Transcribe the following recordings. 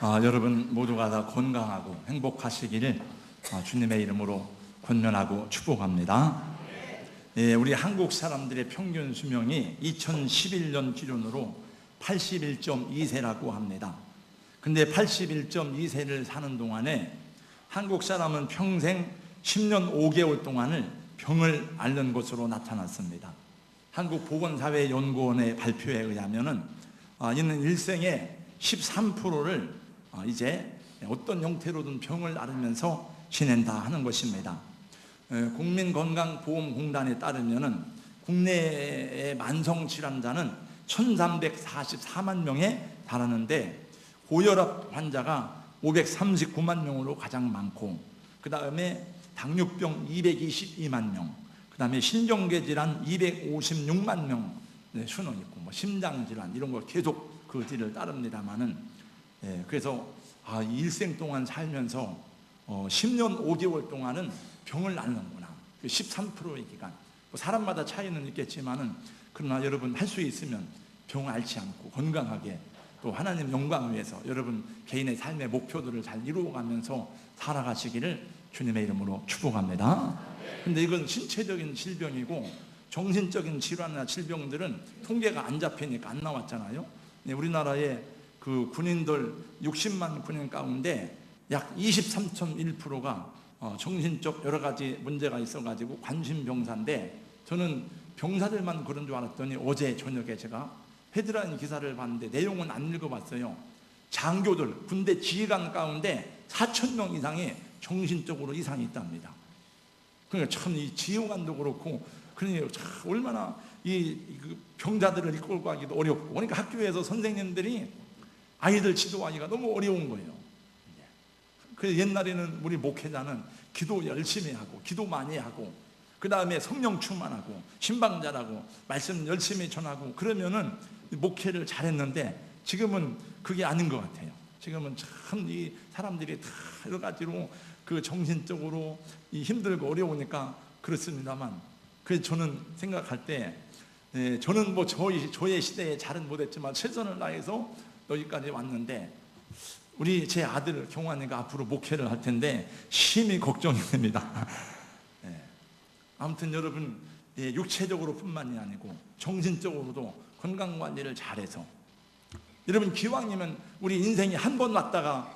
여러분 모두가 다 건강하고 행복하시기를 주님의 이름으로 권면하고 축복합니다. 우리 한국 사람들의 평균 수명이 2011년 기준으로 81.2세라고 합니다. 근데 81.2세를 사는 동안에 한국 사람은 평생 10년 5개월 동안을 병을 앓는 것으로 나타났습니다. 한국보건사회연구원의 발표에 의하면은 이는 일생의 13%를 이제 어떤 형태로든 병을 앓으면서 지낸다 하는 것입니다. 국민건강보험공단에 따르면은 국내의 만성질환자는 1344만 명에 달하는데 고혈압 환자가 539만 명으로 가장 많고, 그 다음에 당뇨병 222만 명, 그 다음에 신경계질환 256만 명 수는 있고, 심장질환 이런 거 계속 그 뒤를 따릅니다만은, 그래서 일생 동안 살면서 10년 5개월 동안은 병을 앓는구나. 13%의 기간. 사람마다 차이는 있겠지만은, 그러나 여러분 할 수 있으면 병을 앓지 않고 건강하게 또 하나님 영광을 위해서 여러분 개인의 삶의 목표들을 잘 이루어가면서 살아가시기를 주님의 이름으로 축복합니다. 근데 이건 신체적인 질병이고 정신적인 질환이나 질병들은 통계가 안 잡히니까 안 나왔잖아요. 우리나라의 그 군인들 60만 군인 가운데 약 23.1%가 정신적 여러 가지 문제가 있어가지고 관심병사인데, 저는 병사들만 그런 줄 알았더니 어제 저녁에 제가 헤드라인 기사를 봤는데 내용은 안 읽어봤어요. 장교들, 군대 지휘관 가운데 4,000명 이상이 정신적으로 이상이 있답니다. 그러니까 참 이 지휘관도 그렇고, 그러니 참 얼마나 이 병자들을 이끌고 가기도 어렵고, 그러니까 학교에서 선생님들이 아이들 지도하기가 너무 어려운 거예요. 그래서 옛날에는 우리 목회자는 기도 열심히 하고 기도 많이 하고 그 다음에 성령 충만하고 신방 잘하고 말씀 열심히 전하고 그러면은 목회를 잘했는데, 지금은 그게 아닌 것 같아요. 지금은 참 이 사람들이 다 여러 가지로 그 정신적으로 힘들고 어려우니까 그렇습니다만, 그래서 저는 생각할 때 저는 저의 시대에 잘은 못했지만 최선을 다해서 여기까지 왔는데, 우리 제 아들 경환이가 앞으로 목회를 할 텐데 심히 걱정이 됩니다. 아무튼 여러분, 육체적으로 뿐만이 아니고 정신적으로도 건강관리를 잘해서, 여러분 기왕이면 우리 인생이 한 번 왔다가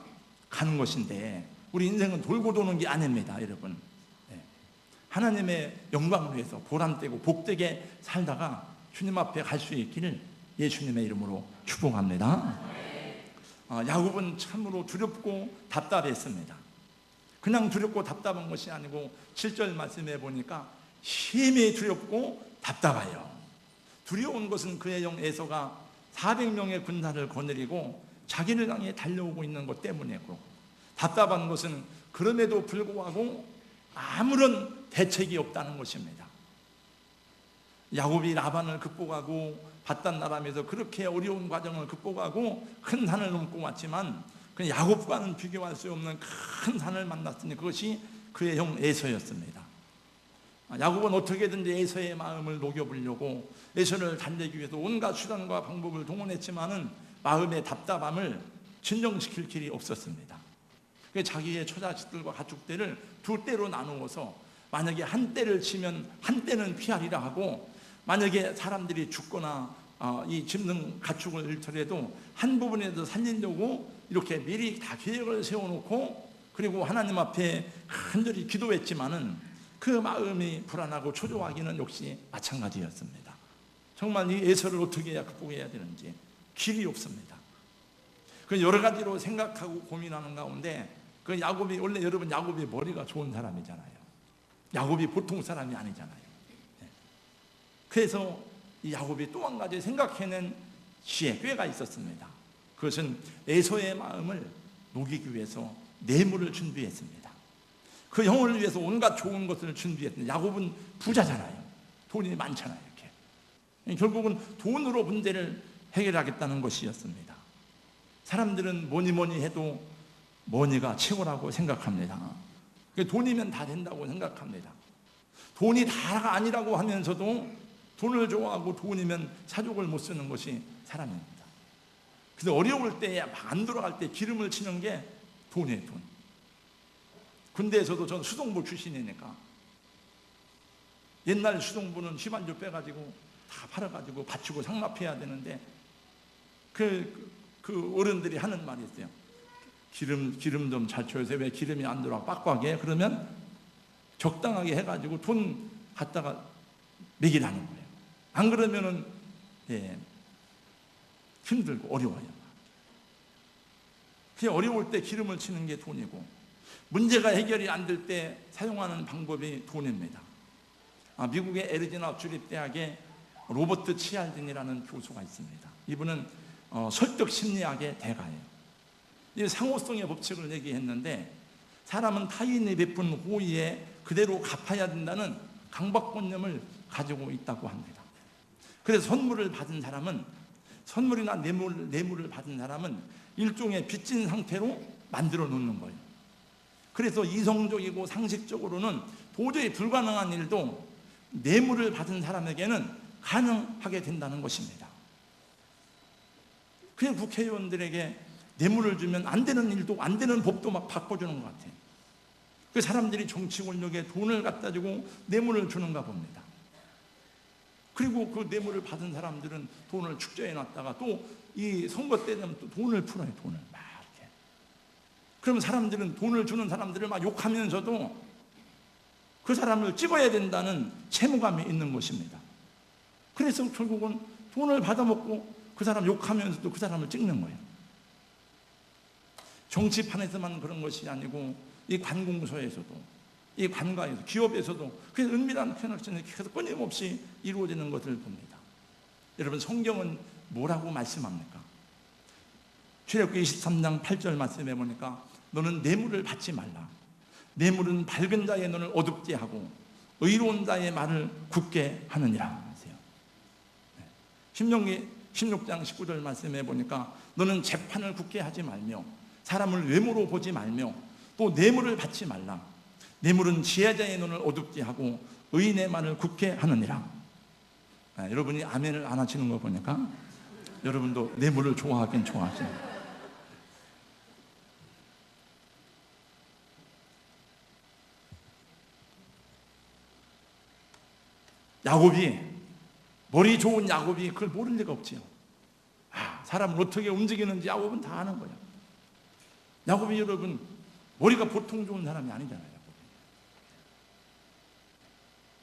가는 것인데 우리 인생은 돌고 도는 게 아닙니다. 여러분, 하나님의 영광을 위해서 보람되고 복되게 살다가 주님 앞에 갈 수 있기를 예수님의 이름으로 축복합니다. 야곱은 참으로 두렵고 답답했습니다. 그냥 두렵고 답답한 것이 아니고 7절 말씀해 보니까 심히 두렵고 답답해요. 두려운 것은 그의 형 에서가 400명의 군사를 거느리고 자기를 향해 달려오고 있는 것 때문이고, 답답한 것은 그럼에도 불구하고 아무런 대책이 없다는 것입니다. 야곱이 라반을 극복하고 밧단아람에서 그렇게 어려운 과정을 극복하고 큰 산을 넘고 왔지만, 그 야곱과는 비교할 수 없는 큰 산을 만났으니 그것이 그의 형 에서였습니다. 야곱은 어떻게든지 에서의 마음을 녹여보려고 에서를 달래기 위해서 온갖 수단과 방법을 동원했지만은 마음의 답답함을 진정시킬 길이 없었습니다. 자기의 처자식들과 가축들을 두 떼로 나누어서 만약에 한 떼를 치면 한 떼는 피하리라 하고, 만약에 사람들이 죽거나 이 짚는 가축을 잃더라도 한 부분에서 살리려고 이렇게 미리 다 계획을 세워놓고, 그리고 하나님 앞에 간절히 기도했지만은 그 마음이 불안하고 초조하기는 역시 마찬가지였습니다. 정말 이 에서를 어떻게 해야 극복해야 되는지 길이 없습니다. 그 여러 가지로 생각하고 고민하는 가운데, 그 야곱이, 원래 여러분 야곱이 머리가 좋은 사람이잖아요. 야곱이 보통 사람이 아니잖아요. 그래서 이 야곱이 또 한 가지 생각해낸 지혜, 꾀가 있었습니다. 그것은 에서의 마음을 녹이기 위해서 뇌물을 준비했습니다. 그 형을 위해서 온갖 좋은 것을 준비했습니다. 야곱은 부자잖아요. 돈이 많잖아요. 이렇게. 결국은 돈으로 문제를 해결하겠다는 것이었습니다. 사람들은 뭐니 해도 머니가 최고라고 생각합니다. 돈이면 다 된다고 생각합니다. 돈이 다가 아니라고 하면서도 돈을 좋아하고 돈이면 사족을 못 쓰는 것이 사람입니다. 근데 어려울 때 막 안 돌아갈 때 기름을 치는 게 돈이에요, 돈. 군대에서도 전 수동부 출신이니까 옛날 수동부는 휘발유 빼가지고 다 팔아가지고 받치고 상납해야 되는데 그 어른들이 하는 말이 있어요. 기름 좀 잘 쳐주세요. 왜 기름이 안 들어와? 빡빡해. 그러면 적당하게 해가지고 돈 갖다가 매기라는 거예요. 안 그러면은 힘들고 어려워요. 그냥 어려울 때 기름을 치는 게 돈이고, 문제가 해결이 안 될 때 사용하는 방법이 돈입니다. 미국의 애리조나 주립대학에 로버트 치알딘이라는 교수가 있습니다. 이분은 설득 심리학의 대가예요. 이 상호성의 법칙을 얘기했는데, 사람은 타인이 베푼 호의에 그대로 갚아야 된다는 강박관념을 가지고 있다고 합니다. 그래서 선물이나 뇌물을 받은 사람은 일종의 빚진 상태로 만들어 놓는 거예요. 그래서 이성적이고 상식적으로는 도저히 불가능한 일도 뇌물을 받은 사람에게는 가능하게 된다는 것입니다. 그냥 국회의원들에게 뇌물을 주면 안 되는 일도 안 되는 법도 막 바꿔주는 것 같아요. 그 사람들이 정치 권력에 돈을 갖다 주고 뇌물을 주는가 봅니다. 그리고 그 뇌물을 받은 사람들은 돈을 축제해 놨다가 또 이 선거 때 되면 또 돈을 풀어요. 돈을 막 이렇게. 그러면 사람들은 돈을 주는 사람들을 막 욕하면서도 그 사람을 찍어야 된다는 채무감이 있는 것입니다. 그래서 결국은 돈을 받아먹고 그 사람 욕하면서도 그 사람을 찍는 거예요. 정치판에서만 그런 것이 아니고 이 관공서에서도, 이 관가에서, 기업에서도 그래서 은밀한 커넥션이 계속 끊임없이 이루어지는 것을 봅니다. 여러분, 성경은 뭐라고 말씀합니까? 출애굽기 23장 8절 말씀해 보니까 너는 뇌물을 받지 말라. 뇌물은 밝은 자의 눈을 어둡게 하고 의로운 자의 말을 굳게 하느니라 하세요. 신명기 16장 19절 말씀해 보니까 너는 재판을 굳게 하지 말며 사람을 외모로 보지 말며 또 뇌물을 받지 말라. 뇌물은 지혜자의 눈을 어둡게 하고 의인의 말을 굳게 하느니라. 여러분이 아멘을 안 하시는 거 보니까 여러분도 뇌물을 좋아하긴 좋아하세요. 야곱이, 머리 좋은 야곱이 그걸 모를 리가 없지요. 사람을 어떻게 움직이는지 야곱은 다 아는 거예요. 야곱이 여러분 머리가 보통 좋은 사람이 아니잖아요. 야곱이.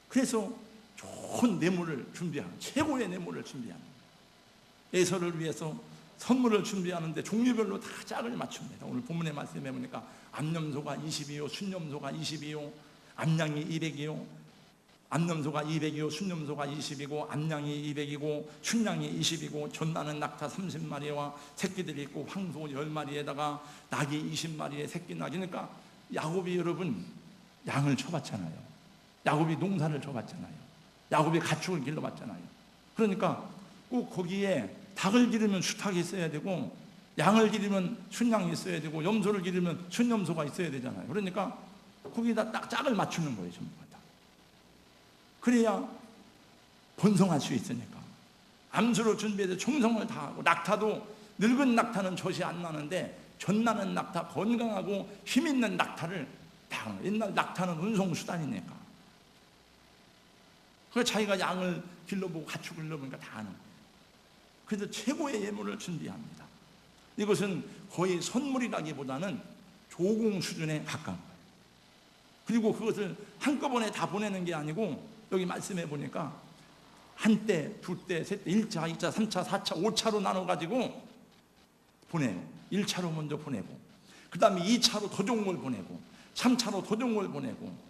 그래서 좋은 뇌물을 준비하는, 최고의 뇌물을 준비하는 거예요. 에서를 위해서 선물을 준비하는데 종류별로 다 짝을 맞춥니다. 오늘 본문의 말씀해 보니까 암염소가 20이요, 순염소가 20이요, 암양이 200이요, 암염소가 200이요, 순염소가 20이고, 암양이 200이고, 춘양이 20이고, 전나는 낙타 30마리와 새끼들이 있고, 황소 10마리에다가 낙이 20마리에 새끼 낙이. 그러니까 야곱이 여러분 양을 쳐봤잖아요. 야곱이 농사를 쳐봤잖아요. 야곱이 가축을 길러봤잖아요. 그러니까 꼭 거기에 닭을 기르면 수탉이 있어야 되고, 양을 기르면 순양이 있어야 되고, 염소를 기르면 순염소가 있어야 되잖아요. 그러니까 거기다 딱 짝을 맞추는 거예요, 전부 다. 그래야 번성할 수 있으니까. 암수로 준비해서 충성을 다하고, 낙타도 늙은 낙타는 젖이 안 나는데 젖나는 낙타, 건강하고 힘있는 낙타를 다, 옛날 낙타는 운송수단이니까. 그래서 자기가 양을 길러보고 가축을 길러보니까 다 아는 거예요. 그래서 최고의 예물을 준비합니다. 이것은 거의 선물이라기보다는 조공 수준에 가까운 거예요. 그리고 그것을 한꺼번에 다 보내는 게 아니고, 여기 말씀해 보니까 한 때, 두 때, 세 때, 1차, 2차, 3차, 4차, 5차로 나눠가지고 보내요. 1차로 먼저 보내고, 그 다음에 2차로 더 좋은 걸 보내고, 3차로 더 좋은 걸 보내고,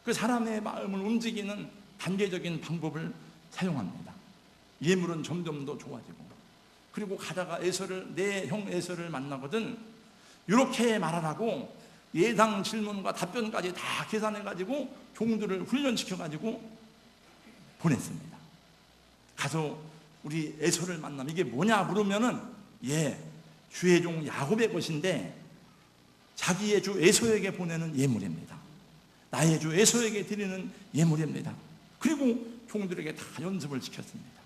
그 사람의 마음을 움직이는 단계적인 방법을 사용합니다. 예물은 점점 더 좋아지고, 그리고 가다가 내 형 에서를 만나거든. 이렇게 말하라고 예상 질문과 답변까지 다 계산해가지고 종들을 훈련시켜가지고 보냈습니다. 가서 우리 에서를 만나면 이게 뭐냐 물으면은, 주의 종 야곱의 것인데 자기의 주 에서에게 보내는 예물입니다. 나의 주 에서에게 드리는 예물입니다. 그리고 종들에게 다 연습을 시켰습니다.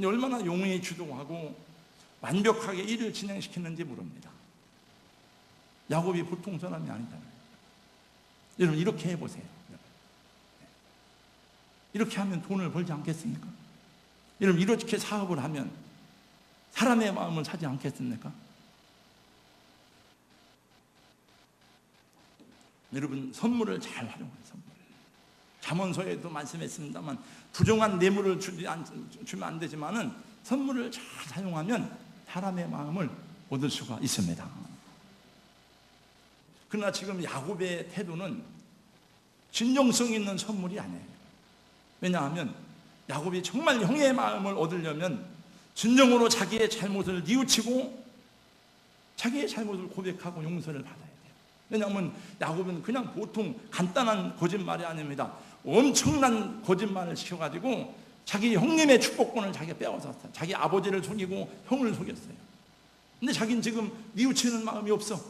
얼마나 용이 주동하고 완벽하게 일을 진행시키는지 모릅니다. 야곱이 보통 사람이 아니잖아요. 여러분 이렇게 해보세요. 이렇게 하면 돈을 벌지 않겠습니까? 여러분 이렇게 사업을 하면 사람의 마음을 사지 않겠습니까? 여러분 선물을 잘 활용해요. 선물. 잠언서에도 말씀했습니다만 부정한 뇌물을 주면 안 되지만은 선물을 잘 사용하면 사람의 마음을 얻을 수가 있습니다. 그러나 지금 야곱의 태도는 진정성 있는 선물이 아니에요. 왜냐하면 야곱이 정말 형의 마음을 얻으려면 진정으로 자기의 잘못을 뉘우치고 자기의 잘못을 고백하고 용서를 받아야 돼요. 왜냐하면 야곱은 그냥 보통 간단한 거짓말이 아닙니다. 엄청난 거짓말을 시켜가지고 자기 형님의 축복권을 자기가 빼앗았어요. 자기 아버지를 속이고 형을 속였어요. 근데 자기는 지금 뉘우치는 마음이 없어.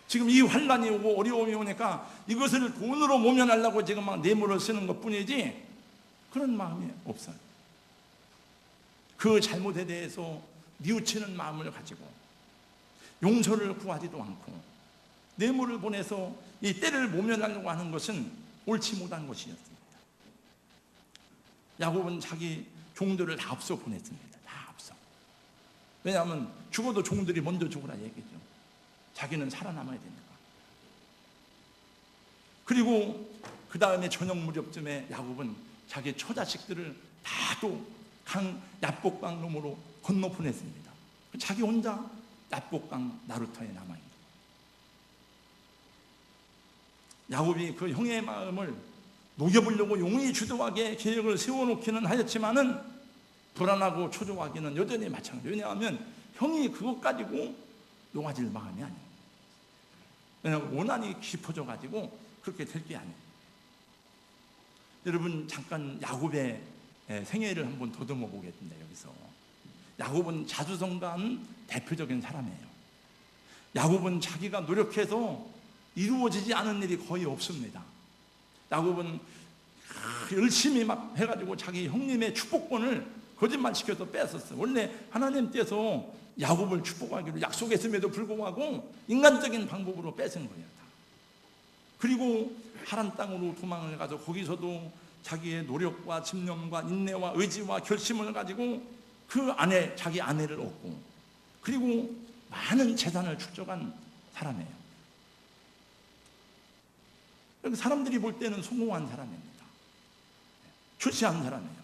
지금 이 환란이 오고 어려움이 오니까 이것을 돈으로 모면하려고 지금 막 뇌물을 쓰는 것 뿐이지 그런 마음이 없어요. 그 잘못에 대해서 뉘우치는 마음을 가지고 용서를 구하지도 않고 뇌물을 보내서 이 때를 모면하려고 하는 것은 옳지 못한 것이었습니다. 야곱은 자기 종들을 다 앞서 보냈습니다. 다 앞서. 왜냐하면 죽어도 종들이 먼저 죽으라 얘기죠. 자기는 살아남아야 되니까. 그리고 그 다음에 저녁 무렵쯤에 야곱은 자기 처자식들을 다도 강 야복강 너머로 건너 보냈습니다. 자기 혼자 야복강 나루터에 남아있는. 야곱이 그 형의 마음을 녹여보려고 용의 주도하게 계획을 세워놓기는 하였지만은 불안하고 초조하기는 여전히 마찬가지예요. 왜냐하면 형이 그것 가지고 놓아질 마음이 아니에요. 왜냐하면 원한이 깊어져 가지고 그렇게 될 게 아니에요. 여러분 잠깐 야곱의 생애를 한번 더듬어 보겠습니다. 여기서 야곱은 자주성가한 대표적인 사람이에요. 야곱은 자기가 노력해서 이루어지지 않은 일이 거의 없습니다. 야곱은 열심히 막 해가지고 자기 형님의 축복권을 거짓말시켜서 뺏었어요. 원래 하나님께서 야곱을 축복하기로 약속했음에도 불구하고 인간적인 방법으로 뺏은 거예요. 그리고 하란 땅으로 도망을 가서 거기서도 자기의 노력과 집념과 인내와 의지와 결심을 가지고 그 아내, 자기 아내를 얻고 그리고 많은 재산을 축적한 사람이에요. 사람들이 볼 때는 성공한 사람입니다. 출세한 사람이에요.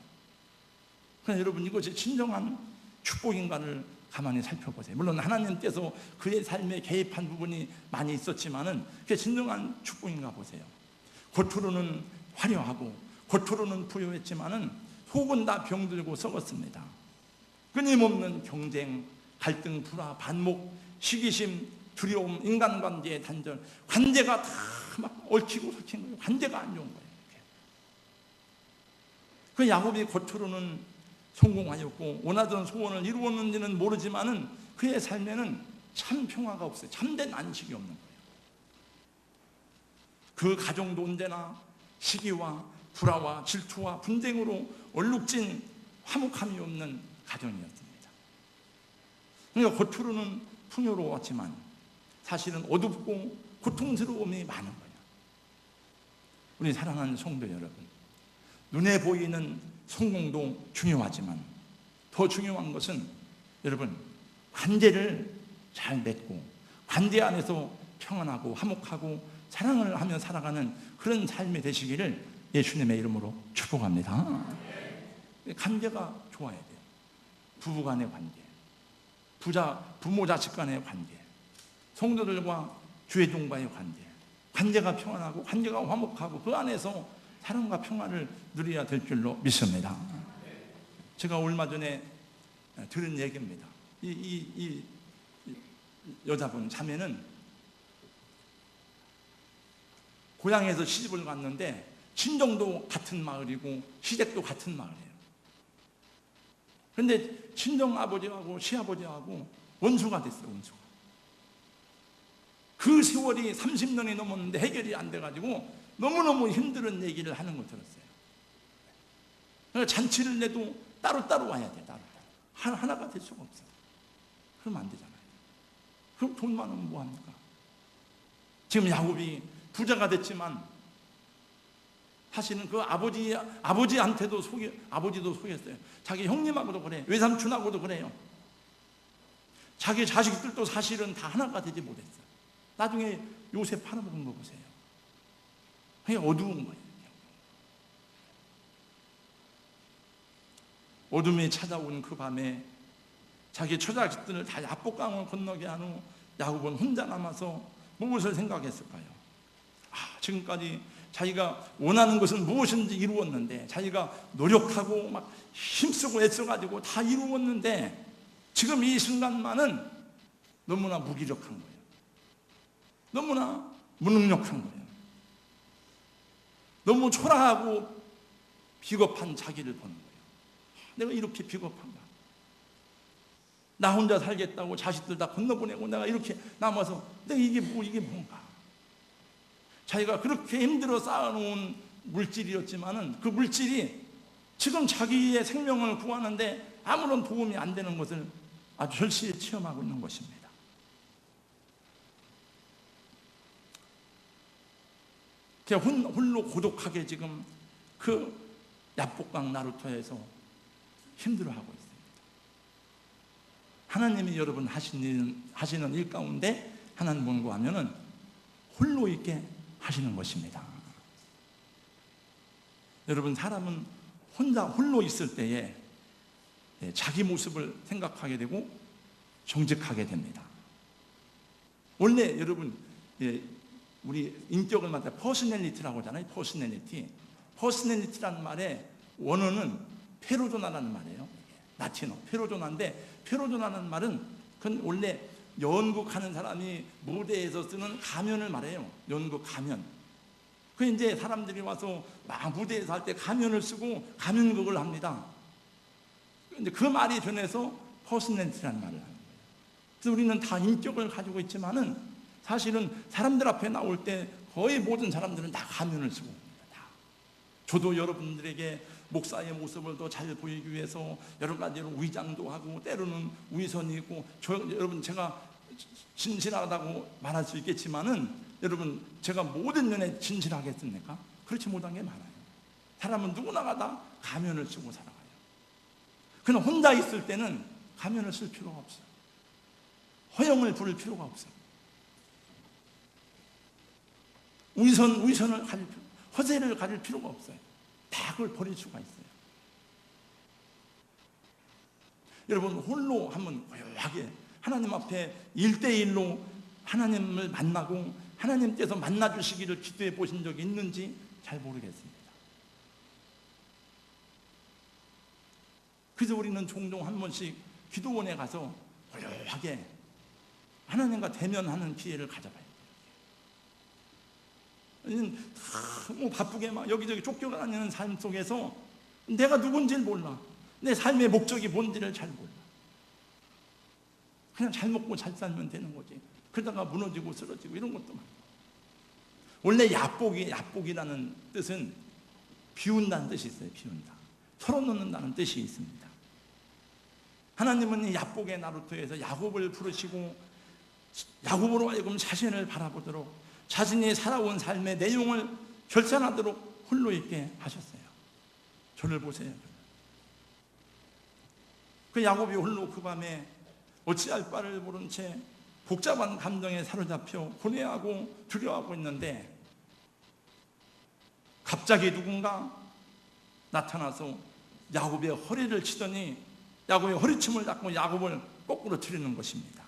그러나 여러분 이것이 진정한 축복인가를 가만히 살펴보세요. 물론 하나님께서 그의 삶에 개입한 부분이 많이 있었지만은 그게 진정한 축복인가 보세요. 겉으로는 화려하고 겉으로는 부유했지만은 속은 다 병들고 썩었습니다. 끊임없는 경쟁, 갈등, 불화, 반목, 시기심, 두려움, 인간관계의 단절, 관계가 다 막 얽히고 설킨 거예요. 관계가 안 좋은 거예요. 그 야곱이 겉으로는 성공하였고 원하던 소원을 이루었는지는 모르지만은 그의 삶에는 참 평화가 없어요. 참된 안식이 없는 거예요. 그 가정도 언제나 시기와 불화와 질투와 분쟁으로 얼룩진 화목함이 없는 가정이었습니다. 그러니까 겉으로는 풍요로웠지만 사실은 어둡고 고통스러움이 많은 거예요. 우리 사랑하는 성도 여러분, 눈에 보이는 성공도 중요하지만 더 중요한 것은 여러분 관계를 잘 맺고 관계 안에서 평안하고 화목하고 사랑을 하며 살아가는 그런 삶이 되시기를 예수님의 이름으로 축복합니다. 관계가 좋아야 돼요. 부부 간의 관계, 부모 자식 간의 관계, 성도들과 주회종과의 관계, 관계가 평안하고 관계가 화목하고 그 안에서 사랑과 평화를 누려야 될 줄로 믿습니다. 제가 얼마 전에 들은 얘기입니다. 이 여자분 자매는 고향에서 시집을 갔는데 친정도 같은 마을이고 시댁도 같은 마을이에요. 그런데 친정 아버지하고 시아버지하고 원수가 됐어요. 원수가. 그 세월이 30년이 넘었는데 해결이 안 돼가지고 너무너무 힘든 얘기를 하는 거 들었어요. 그러니까 잔치를 내도 따로따로 와야 돼. 따로따로. 하나가 될 수가 없어요. 그러면 안 되잖아요. 그럼 돈 많으면 뭐합니까? 지금 야곱이 부자가 됐지만 사실은 그 아버지한테도 아버지도 속였어요. 자기 형님하고도 그래, 외삼촌하고도 그래요. 자기 자식들도 사실은 다 하나가 되지 못했어요. 나중에 요셉 팔아먹은 거 보세요. 그게 어두운 거예요. 어둠이 찾아온 그 밤에 자기 처자식들을 다 야복강을 건너게 한 후 야곱은 혼자 남아서 무엇을 생각했을까요? 지금까지 자기가 원하는 것은 무엇인지 이루었는데, 자기가 노력하고 막 힘쓰고 애써가지고 다 이루었는데, 지금 이 순간만은 너무나 무기력한 거예요. 너무나 무능력한 거예요. 너무 초라하고 비겁한 자기를 보는 거예요. 내가 이렇게 비겁한가? 나 혼자 살겠다고 자식들 다 건너보내고 내가 이렇게 남아서 내가 이게 뭔가? 자기가 그렇게 힘들어 쌓아놓은 물질이었지만은 그 물질이 지금 자기의 생명을 구하는데 아무런 도움이 안 되는 것을 아주 절실히 체험하고 있는 것입니다. 그냥 홀로 고독하게 지금 그 야복강 나루터에서 힘들어하고 있습니다. 하나님이 여러분 하시는 일 가운데 하나는 뭔가 하면은 홀로 있게 하시는 것입니다. 여러분, 사람은 홀로 있을 때에 자기 모습을 생각하게 되고 정직하게 됩니다. 원래 여러분, 우리 인격을 말할 때 퍼스널리티라고 하잖아요. 퍼스널리티라는 말의 원어는 페르소나라는 말이에요. 라틴어 페르소나인데, 페르소나라는 말은 그건 원래 연극하는 사람이 무대에서 쓰는 가면을 말해요. 연극 가면. 그 이제 사람들이 와서 막 무대에서 할 때 가면을 쓰고 가면극을 합니다. 근데 그 말이 변해서 퍼스널리티라는 말을 하는 거예요. 그래서 우리는 다 인격을 가지고 있지만은 사실은 사람들 앞에 나올 때 거의 모든 사람들은 다 가면을 쓰고 있습니다. 다. 저도 여러분들에게 목사의 모습을 더 잘 보이기 위해서 여러 가지로 위장도 하고 때로는 위선이 있고, 여러분 제가 진실하다고 말할 수 있겠지만은 여러분 제가 모든 면에 진실하겠습니까? 그렇지 못한 게 많아요. 사람은 누구나가 다 가면을 쓰고 살아가요. 그러나 혼자 있을 때는 가면을 쓸 필요가 없어요. 허영을 부릴 필요가 없어요. 위선을 가질 필요, 허세를 가질 필요가 없어요. 다 그걸 버릴 수가 있어요. 여러분, 홀로 한번 고요하게 하나님 앞에 1대1로 하나님을 만나고 하나님께서 만나주시기를 기도해 보신 적이 있는지 잘 모르겠습니다. 그래서 우리는 종종 한 번씩 기도원에 가서 고요하게 하나님과 대면하는 기회를 가져봐요. 뭐 바쁘게 막 여기저기 쫓겨다니는 삶 속에서 내가 누군지를 몰라. 내 삶의 목적이 뭔지를 잘 몰라. 그냥 잘 먹고 잘 살면 되는 거지. 그러다가 무너지고 쓰러지고 이런 것도 많고. 원래 야복이라는 뜻은 비운다는 뜻이 있어요. 비운다. 털어놓는다는 뜻이 있습니다. 하나님은 이 야복의 나루터에서 야곱을 부르시고 야곱으로 하여금 자신을 바라보도록, 자신이 살아온 삶의 내용을 결산하도록 홀로 있게 하셨어요. 저를 보세요. 그 야곱이 홀로 그 밤에 어찌할 바를 모른 채 복잡한 감정에 사로잡혀 고뇌하고 두려워하고 있는데, 갑자기 누군가 나타나서 야곱의 허리를 치더니 야곱의 허리춤을 잡고 야곱을 거꾸로 틀리는 것입니다.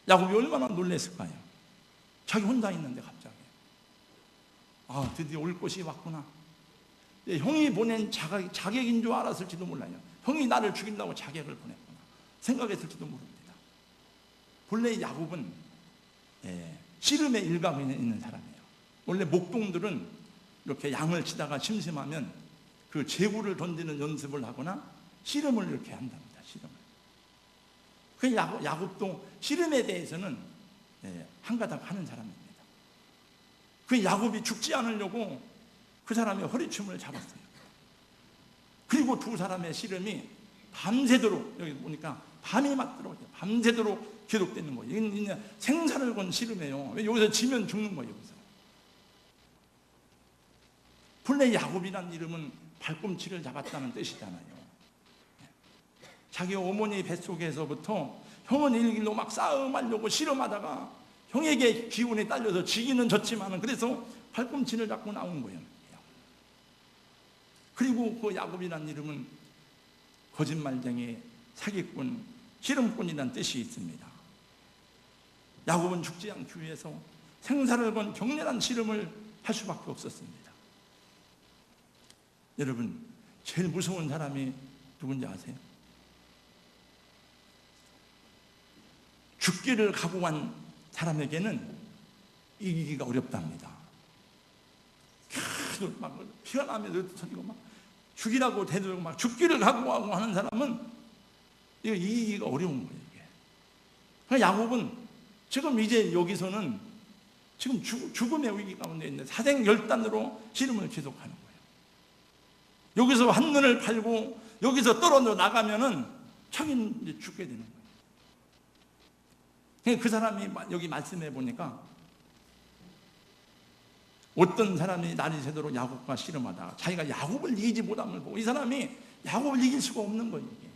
야곱이 얼마나 놀랐을까요? 자기 혼자 있는데 갑자기 드디어 올 것이 왔구나. 형이 보낸 자객인 줄 알았을지도 몰라요. 형이 나를 죽인다고 자객을 보냈구나 생각했을지도 모릅니다. 본래 야곱은 씨름의 일각에 있는 사람이에요. 원래 목동들은 이렇게 양을 치다가 심심하면 그 제구를 던지는 연습을 하거나 씨름을 이렇게 한답니다. 씨름을. 그 야곱도 씨름에 대해서는 한가닥 하는 사람입니다. 그 야곱이 죽지 않으려고 그 사람의 허리춤을 잡았어요. 그리고 두 사람의 씨름이 밤새도록, 여기 보니까 밤이 맞도록 밤새도록 기록되는 거예요. 이건 그냥 생사를 건 씨름이에요. 여기서 지면 죽는 거예요. 여기서. 본래 야곱이라는 이름은 발꿈치를 잡았다는 뜻이잖아요. 자기 어머니 뱃속에서부터 형은 일길로 막 싸움하려고 씨름하다가 형에게 기운이 딸려서 지기는 졌지만은 그래서 발꿈치를 잡고 나온 거예요. 그리고 그 야곱이라는 이름은 거짓말쟁이, 사기꾼, 씨름꾼이라는 뜻이 있습니다. 야곱은 죽지 않기 위해서 생사를 건 격렬한 씨름을 할 수밖에 없었습니다. 여러분, 제일 무서운 사람이 누군지 아세요? 죽기를 각오한 사람에게는 이기기가 어렵답니다. 계속 막 피가 나면서 터지고 막 죽이라고 대들고 막 죽기를 각오하고 하는 사람은 이거 이기기가 어려운 거예요. 이게. 그러니까 야곱은 지금 이제 여기서는 지금 죽음의 위기 가운데 있는데 사생결단으로 씨름을 계속하는 거예요. 여기서 한눈을 팔고 여기서 떨어져 나가면은 자기는 이제 죽게 되는 거예요. 그 사람이 여기 말씀해 보니까 어떤 사람이 날이 새도록 야곱과 씨름하다가 자기가 야곱을 이기지 못함을 보고 이 사람이 야곱을 이길 수가 없는 거예요. 이게.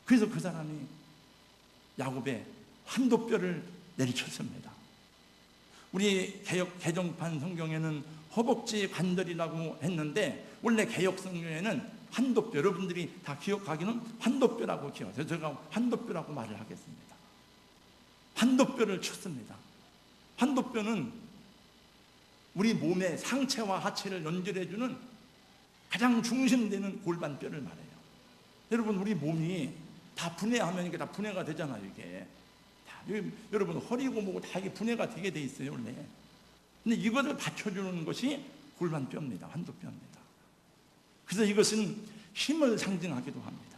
그래서 그 사람이 야곱의 환도뼈를 내리쳤습니다. 우리 개정판 성경에는 허벅지 관절이라고 했는데 원래 개역 성경에는 환도뼈, 여러분들이 다 기억하기는 환도뼈라고 기억해요. 제가 환도뼈라고 말을 하겠습니다. 환도뼈를 쳤습니다. 환도뼈는 우리 몸의 상체와 하체를 연결해주는 가장 중심되는 골반뼈를 말해요. 여러분, 우리 몸이 다 분해하면 이게 다 분해가 되잖아요. 이게 여러분 허리고 뭐고 다 이게 분해가 되게 돼 있어요 원래. 근데 이것을 받쳐주는 것이 골반뼈입니다. 환도뼈입니다. 그래서 이것은 힘을 상징하기도 합니다.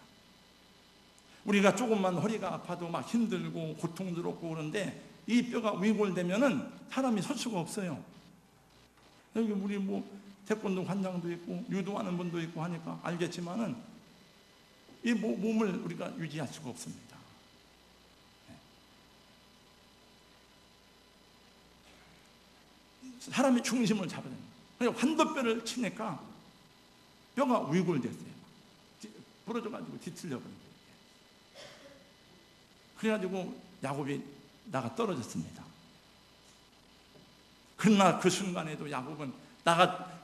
우리가 조금만 허리가 아파도 막 힘들고 고통스럽고 그런데 이 뼈가 위골되면은 사람이 설 수가 없어요. 여기 우리 뭐 태권도 관장도 있고 유도하는 분도 있고 하니까 알겠지만은 이 몸을 우리가 유지할 수가 없습니다. 사람의 중심을 잡아야 됩니다. 그러니까 환도뼈를 치니까 뼈가 위골됐어요. 부러져가지고 뒤틀려버린 거예요. 그래가지고 야곱이 나가 떨어졌습니다. 그러나 그 순간에도 야곱은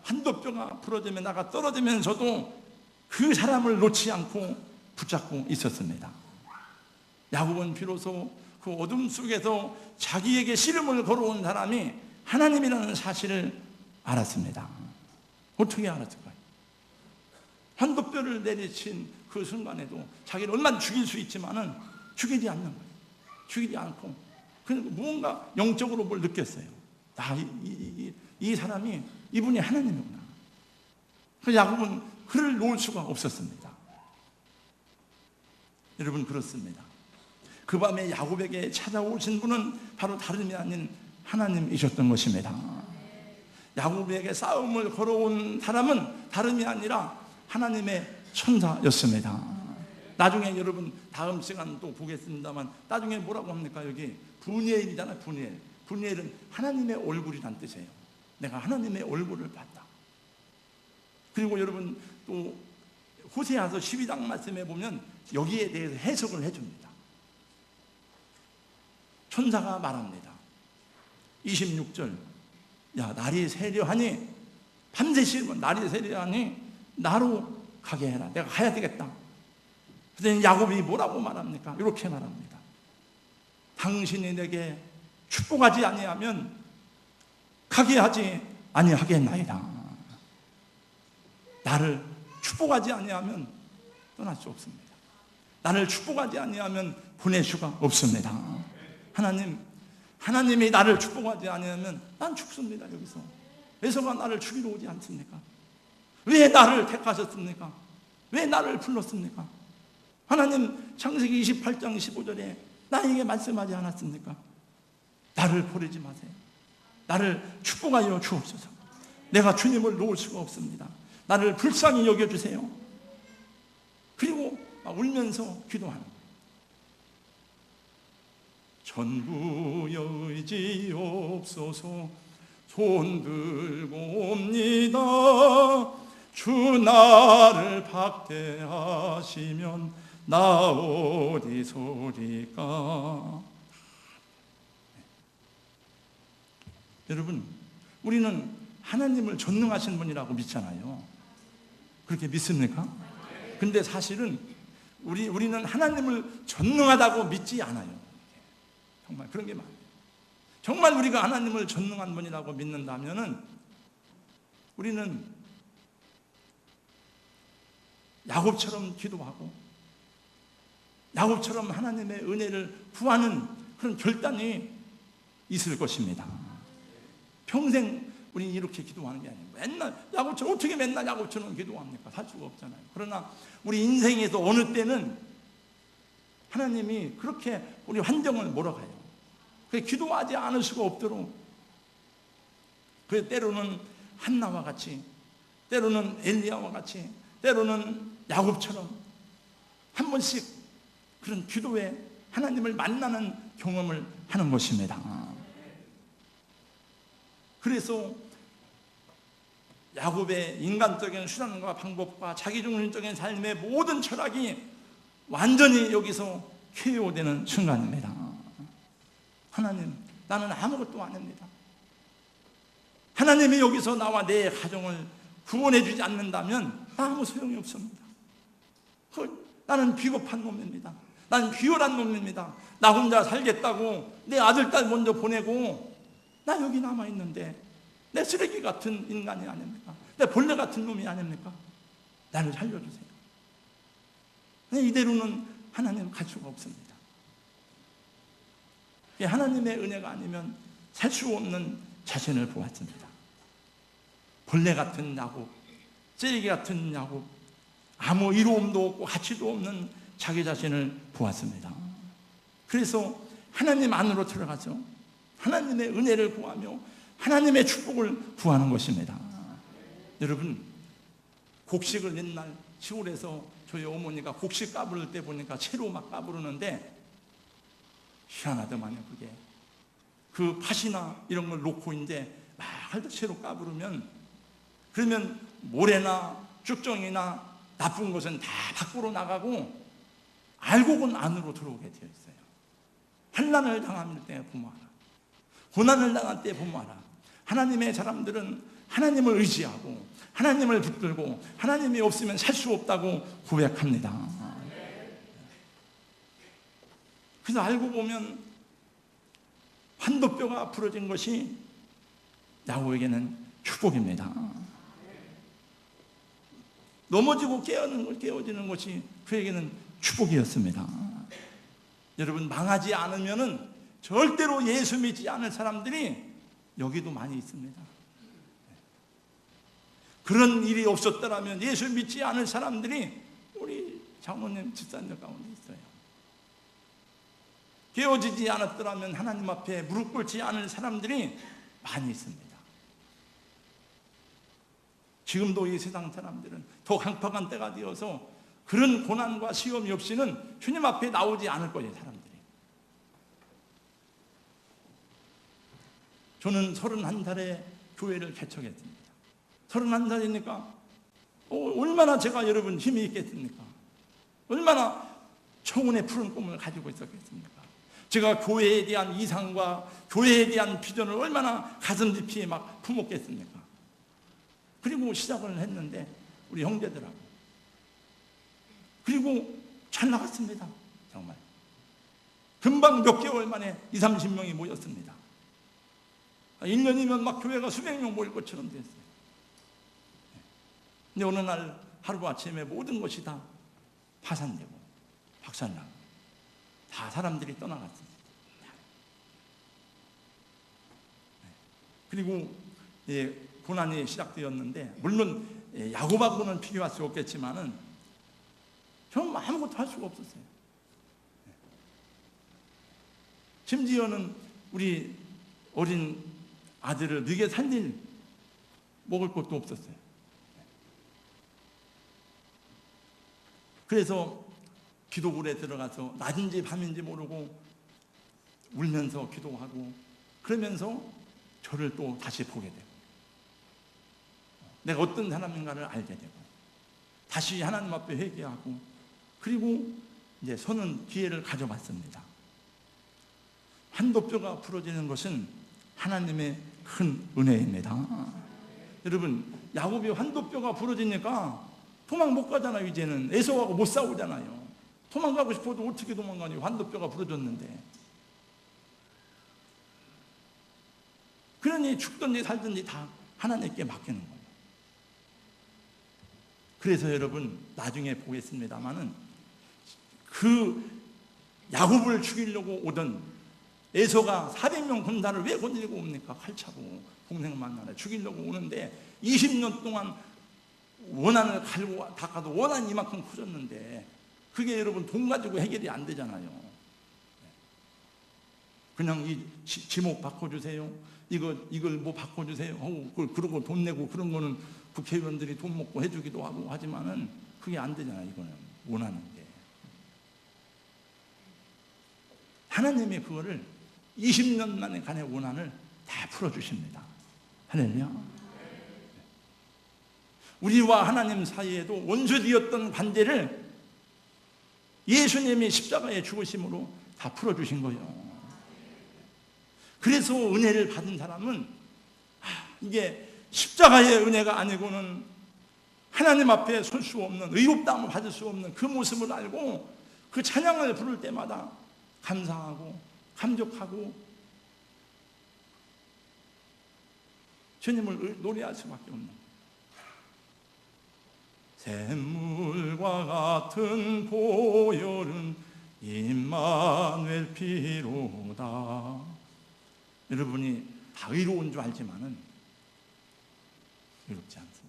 환도뼈가 부러지면 나가 떨어지면서도 그 사람을 놓지 않고 붙잡고 있었습니다. 야곱은 비로소 그 어둠 속에서 자기에게 씨름을 걸어온 사람이 하나님이라는 사실을 알았습니다. 어떻게 알았을까요? 환도뼈를 내리친 그 순간에도 자기를 얼마나 죽일 수 있지만은 죽이지 않는 거예요. 죽이지 않고 그러니까 무언가 영적으로 뭘 느꼈어요. 이 사람이 이분이 하나님이구나. 그래서 야곱은 그를 놓을 수가 없었습니다. 여러분, 그렇습니다. 그 밤에 야곱에게 찾아오신 분은 바로 다름이 아닌 하나님이셨던 것입니다. 야곱에게 싸움을 걸어온 사람은 다름이 아니라 하나님의 천사였습니다. 나중에 여러분 다음 시간 또 보겠습니다만 나중에 뭐라고 합니까? 여기 분이엘이잖아요. 분이엘은 하나님의 얼굴이란 뜻이에요. 내가 하나님의 얼굴을 봤다. 그리고 여러분 또 호세아서 12장 말씀에 보면 여기에 대해서 해석을 해줍니다. 천사가 말합니다. 26절, 야, 날이 세려하니 밤새 씨름은 날이 세려하니 나로 가게 해라. 내가 가야 되겠다. 그랬더니 야곱이 뭐라고 말합니까? 이렇게 말합니다. 당신이 내게 축복하지 아니하면 가게 하지 아니하겠나이다. 나를 축복하지 아니하면 떠날 수 없습니다. 나를 축복하지 아니하면 보낼 수가 없습니다. 하나님이 나를 축복하지 아니하면 난 죽습니다. 여기서 에서가 나를 죽이러 오지 않습니까? 왜 나를 택하셨습니까? 왜 나를 불렀습니까? 하나님 창세기 28장 15절에 나에게 말씀하지 않았습니까? 나를 버리지 마세요. 나를 축복하여 주옵소서. 내가 주님을 놓을 수가 없습니다. 나를 불쌍히 여겨주세요. 그리고 울면서 기도하는 거예요. 전부여 의지옵소서 손 들고 옵니다. 주 나를 박대하시면 나 어디 소리까. 여러분, 우리는 하나님을 전능하신 분이라고 믿잖아요. 그렇게 믿습니까? 근데 사실은 우리는 하나님을 전능하다고 믿지 않아요. 정말 그런 게 많아요. 정말 우리가 하나님을 전능한 분이라고 믿는다면은 우리는 야곱처럼 기도하고 야곱처럼 하나님의 은혜를 구하는 그런 결단이 있을 것입니다. 평생 우리 이렇게 기도하는 게 아니에요. 맨날 야곱처럼, 어떻게 맨날 야곱처럼 기도합니까? 살 수가 없잖아요. 그러나 우리 인생에서 어느 때는 하나님이 그렇게 우리 환경을 몰아가요. 기도하지 않을 수가 없도록. 그래서 때로는 한나와 같이, 때로는 엘리야와 같이, 때로는 야곱처럼 한 번씩 그런 기도에 하나님을 만나는 경험을 하는 것입니다. 그래서 야곱의 인간적인 수단과 방법과 자기중심적인 삶의 모든 철학이 완전히 여기서 KO되는 순간입니다. 하나님, 나는 아무것도 아닙니다. 하나님이 여기서 나와 내 가정을 구원해 주지 않는다면 아무 소용이 없습니다. 나는 비겁한 놈입니다. 나는 비열한 놈입니다. 나 혼자 살겠다고 내 아들, 딸 먼저 보내고 나 여기 남아있는데 내 쓰레기 같은 인간이 아닙니까? 내 벌레 같은 놈이 아닙니까? 나를 살려주세요. 이대로는 하나님 갈 수가 없습니다. 하나님의 은혜가 아니면 살 수 없는 자신을 보았습니다. 벌레 같은 야곱, 쓰레기 같은 야곱, 아무 이로움도 없고 가치도 없는 자기 자신을 보았습니다. 그래서 하나님 안으로 들어가서 하나님의 은혜를 구하며 하나님의 축복을 구하는 것입니다. 여러분, 곡식을 옛날 시골에서 저희 어머니가 곡식 까부를 때 보니까 채로 막 까부르는데 희한하더만요. 그게 그 팥이나 이런 걸 놓고 이제 막 할때 채로 까부르면, 그러면 모래나 쭉정이나 나쁜 것은 다 밖으로 나가고 알곡은 안으로 들어오게 되어 있어요. 환난을 당할 때 보모하라, 고난을 당할 때 보모하라. 하나님의 사람들은 하나님을 의지하고 하나님을 붙들고 하나님이 없으면 살 수 없다고 고백합니다. 그래서 알고 보면 환도뼈가 부러진 것이 야곱에게는 축복입니다. 넘어지고 깨어지는 것이 그에게는 축복이었습니다. 여러분, 망하지 않으면은 절대로 예수 믿지 않을 사람들이 여기도 많이 있습니다. 그런 일이 없었더라면 예수 믿지 않을 사람들이 우리 장모님 집사님들 가운데 있어요. 깨어지지 않았더라면 하나님 앞에 무릎 꿇지 않을 사람들이 많이 있습니다. 지금도 이 세상 사람들은 더 강팍한 때가 되어서 그런 고난과 시험이 없이는 주님 앞에 나오지 않을 거예요, 사람들이. 저는 31살에 교회를 개척했습니다. 31살이니까 얼마나 제가 여러분 힘이 있겠습니까? 얼마나 청운의 푸른 꿈을 가지고 있었겠습니까? 제가 교회에 대한 이상과 교회에 대한 비전을 얼마나 가슴 깊이 막 품었겠습니까? 그리고 시작을 했는데 우리 형제들하고, 그리고 잘 나갔습니다. 정말 금방 몇 개월 만에 20-30명이 모였습니다. 1년이면 막 교회가 수백 명 모일 것처럼 됐어요. 근데 어느 날 하루아침에 모든 것이 다 파산되고 박살나고 다 사람들이 떠나갔습니다. 그리고 고난이 시작되었는데, 물론 야곱하고는 비교할 수 없겠지만은 저는 아무것도 할 수가 없었어요. 심지어는 우리 어린 아들을 먹여 살릴 먹을 것도 없었어요. 그래서 기도굴에 들어가서 낮인지 밤인지 모르고 울면서 기도하고 그러면서 저를 또 다시 보게 되고 내가 어떤 사람인가를 알게 되고 다시 하나님 앞에 회개하고 그리고 이제 서는 기회를 가져봤습니다. 환도뼈가 부러지는 것은 하나님의 큰 은혜입니다. 여러분, 야곱이 환도뼈가 부러지니까 도망 못 가잖아요. 이제는 에서하고 못 싸우잖아요. 도망가고 싶어도 어떻게 도망가니? 환도뼈가 부러졌는데. 그러니 죽든지 살든지 다 하나님께 맡기는 거예요. 그래서 여러분 나중에 보겠습니다마는 그 야곱을 죽이려고 오던 에서가 400명 군사를 왜 건드리고 옵니까? 칼 차고 동생 만나러 죽이려고 오는데 20년 동안 원한을 갈고 닦아도 원한이 이만큼 커졌는데 그게 여러분 돈 가지고 해결이 안 되잖아요. 그냥 이 지목 바꿔주세요. 이걸 뭐 바꿔주세요. 그러고 돈 내고 그런 거는 국회의원들이 돈 먹고 해주기도 하고 하지만은 그게 안 되잖아요. 이거는 원하는 게. 하나님이 그거를 20년 만에 간의 원한을 다 풀어주십니다. 할렐루야. 우리와 하나님 사이에도 원수되었던 관계를 예수님이 십자가에 죽으심으로 다 풀어주신 거예요. 그래서 은혜를 받은 사람은 이게 십자가의 은혜가 아니고는 하나님 앞에 설 수 없는 의롭다함을 받을 수 없는 그 모습을 알고 그 찬양을 부를 때마다 감사하고 감격하고 주님을 노래할 수밖에 없는 거예요. 샘물과 같은 보혈은 임마누엘 피로다. 여러분이 다 의로운 줄 알지만은 의롭지 않습니다.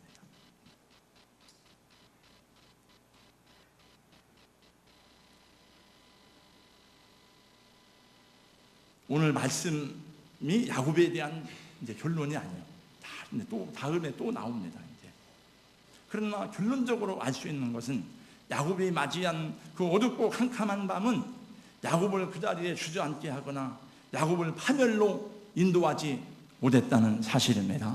오늘 말씀이 야곱에 대한 이제 결론이 아니에요. 또 다음에 또 나옵니다. 이제 그러나 결론적으로 알 수 있는 것은 야곱이 맞이한 그 어둡고 캄캄한 밤은 야곱을 그 자리에 주저앉게 하거나 야곱을 파멸로 인도하지 못했다는 사실입니다.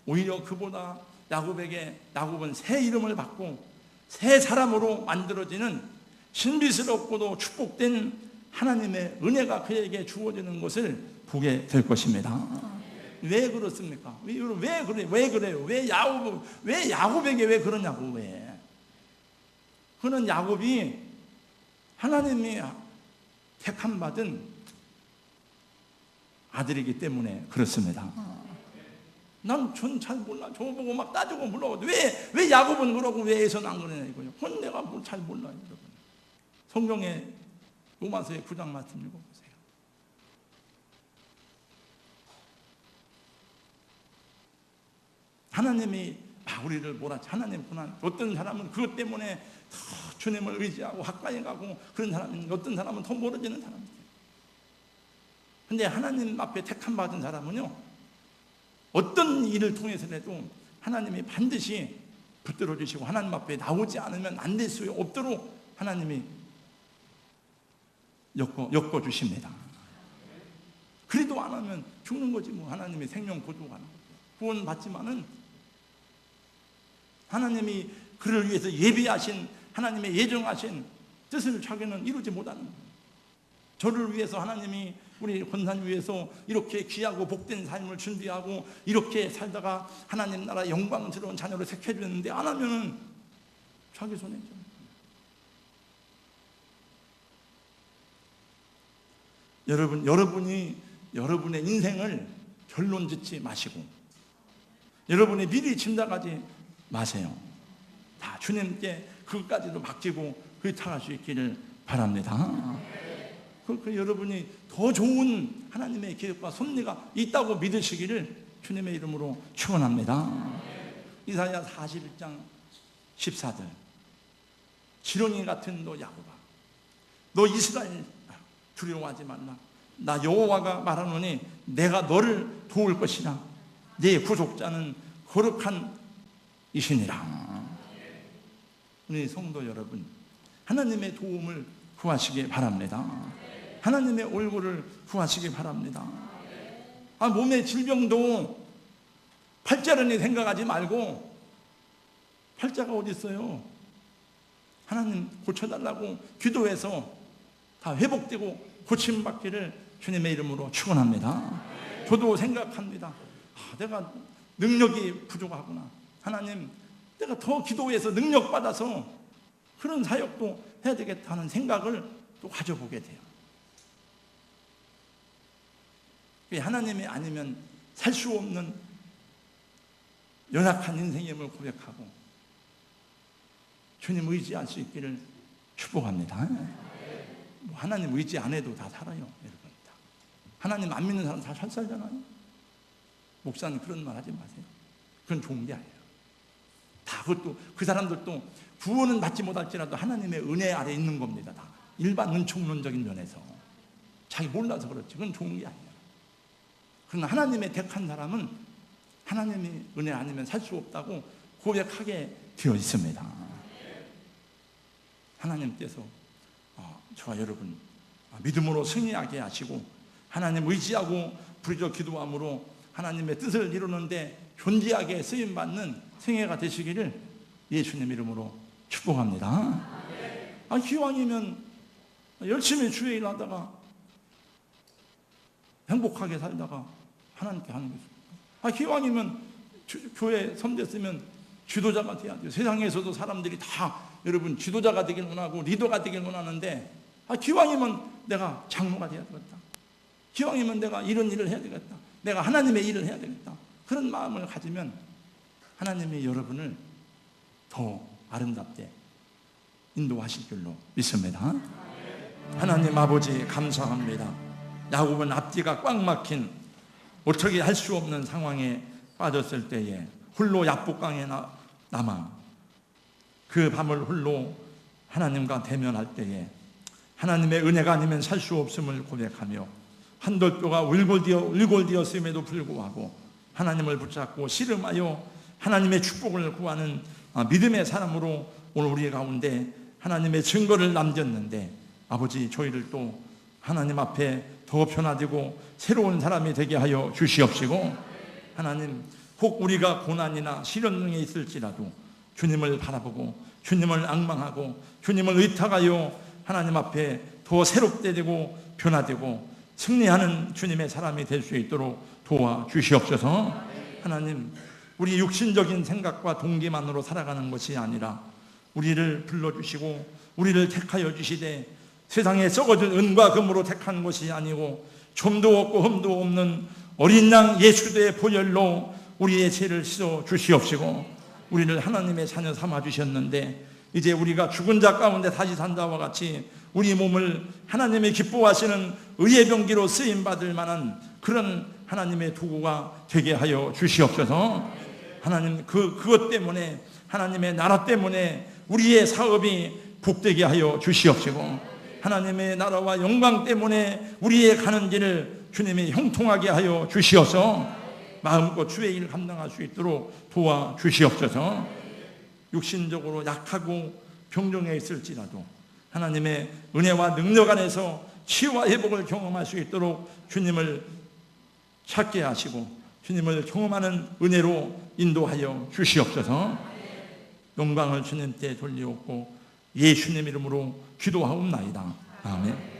오히려 그보다 야곱은 새 이름을 받고 새 사람으로 만들어지는 신비스럽고도 축복된 하나님의 은혜가 그에게 주어지는 것을 보게 될 것입니다. 왜 그렇습니까? 왜 그래요? 왜 야곱에게 왜 그러냐고. 왜? 그는 야곱이 하나님이 택함 받은 아들이기 때문에 그렇습니다. 난 전 잘 몰라. 저거 보고 막 따지고 물어봐도 왜 야곱은 그러고 왜 에서는 안 그러냐 이거요. 그건 내가 뭘 잘 몰라요, 여러분. 성경에 로마서의 9장 말씀 읽어보세요. 하나님이 우리를 몰아치 하나님 고난. 어떤 사람은 그것 때문에 더 주님을 의지하고 가까이 가고 그런 사람은 어떤 사람은 더 멀어지는 사람이에요. 근데 하나님 앞에 택함 받은 사람은요, 어떤 일을 통해서라도 하나님이 반드시 붙들어 주시고 하나님 앞에 나오지 않으면 안 될 수 없도록 하나님이 엮어 주십니다. 그래도 안 하면 죽는 거지 뭐. 하나님이 생명 보조하는 거죠. 구원 받지만은 하나님이 그를 위해서 예비하신 하나님의 예정하신 뜻을 자기는 이루지 못하는 거예요. 저를 위해서 하나님이 우리 권사님 위해서 이렇게 귀하고 복된 삶을 준비하고 이렇게 살다가 하나님 나라 영광스러운 자녀를 택해주는데 안 하면은 자기 손해죠. 여러분이 여러분의 인생을 결론 짓지 마시고 여러분이 미리 짐작하지 마세요. 다 주님께 그것까지도 맡기고 그렇게 할 수 있기를 바랍니다. 여러분이 더 좋은 하나님의 계획과 섭리가 있다고 믿으시기를 주님의 이름으로 축원합니다. 이사야 41장 14절. 지렁이 같은 너 야곱아, 너 이스라엘 두려워하지 말라. 나 여호와가 말하노니 내가 너를 도울 것이라. 네 구속자는 거룩한 이시니라. 우리 성도 여러분, 하나님의 도움을 구하시기 바랍니다. 하나님의 얼굴을 구하시기 바랍니다. 몸의 질병도 팔자라니 생각하지 말고, 팔자가 어디 있어요? 하나님 고쳐달라고 기도해서 다 회복되고 고침받기를 주님의 이름으로 축원합니다. 저도 생각합니다. 내가 능력이 부족하구나. 하나님, 내가 더 기도해서 능력받아서 그런 사역도 해야 되겠다는 생각을 또 가져보게 돼요. 하나님이 아니면 살 수 없는 연약한 인생임을 고백하고 주님 의지할 수 있기를 축복합니다. 하나님 의지 안 해도 다 살아요, 여러분. 하나님 안 믿는 사람 다 잘 살잖아요. 목사님 그런 말 하지 마세요. 그건 좋은 게 아니에요. 다 그것도, 그 사람들도 구원은 받지 못할지라도 하나님의 은혜 아래 있는 겁니다. 다 일반 은총론적인 면에서 자기 몰라서 그렇지, 그건 좋은 게 아니에요. 그러나 하나님의 택한 사람은 하나님이 은혜 아니면 살 수 없다고 고백하게 되어 있습니다. 하나님께서 저와 여러분 믿음으로 승리하게 하시고 하나님 의지하고 부르짖어 기도함으로 하나님의 뜻을 이루는데 존재하게 쓰임받는 생애가 되시기를 예수님 이름으로 축복합니다. 기왕이면 열심히 주의 일 하다가 행복하게 살다가 하나님께 하는 것입니다. 기왕이면 교회 선대 쓰면 지도자가 돼야 돼요. 세상에서도 사람들이 다 여러분 지도자가 되길 원하고 리더가 되길 원하는데 기왕이면 내가 장로가 돼야 되겠다. 기왕이면 내가 이런 일을 해야 되겠다. 내가 하나님의 일을 해야 되겠다. 그런 마음을 가지면 하나님이 여러분을 더 아름답게 인도하실 줄로 믿습니다. 하나님 아버지 감사합니다. 야곱은 앞뒤가 꽉 막힌 어떻게 할 수 없는 상황에 빠졌을 때에 홀로 야복강에 남아 그 밤을 홀로 하나님과 대면할 때에 하나님의 은혜가 아니면 살 수 없음을 고백하며 한돌뼈가 울골되었음에도 불구하고 하나님을 붙잡고 씨름하여 하나님의 축복을 구하는 믿음의 사람으로 오늘 우리 가운데 하나님의 증거를 남겼는데 아버지 저희를 또 하나님 앞에 더 변화되고 새로운 사람이 되게 하여 주시옵시고 하나님 혹 우리가 고난이나 시련 중에 있을지라도 주님을 바라보고 주님을 앙망하고 주님을 의탁하여 하나님 앞에 더 새롭게 되고 변화되고 승리하는 주님의 사람이 될 수 있도록 도와주시옵소서. 하나님 우리 육신적인 생각과 동기만으로 살아가는 것이 아니라 우리를 불러주시고 우리를 택하여 주시되 세상에 썩어질 은과 금으로 택한 것이 아니고 좀도 없고 흠도 없는 어린 양 예수의 보혈로 우리의 죄를 씻어 주시옵시고 우리를 하나님의 자녀 삼아 주셨는데 이제 우리가 죽은 자 가운데 다시 산 자와 같이 우리 몸을 하나님의 기뻐하시는 의의 병기로 쓰임받을 만한 그런 하나님의 도구가 되게 하여 주시옵소서. 하나님 그것 때문에 하나님의 나라 때문에 우리의 사업이 복되게 하여 주시옵시고 하나님의 나라와 영광 때문에 우리의 가는 길을 주님이 형통하게 하여 주시옵소서. 마음껏 주의 일 감당할 수 있도록 도와주시옵소서. 육신적으로 약하고 병정해 있을지라도 하나님의 은혜와 능력 안에서 치유와 회복을 경험할 수 있도록 주님을 찾게 하시고 주님을 경험하는 은혜로 인도하여 주시옵소서. 영광을 주님께 돌리옵고 예수님 이름으로 기도하옵나이다. 아멘.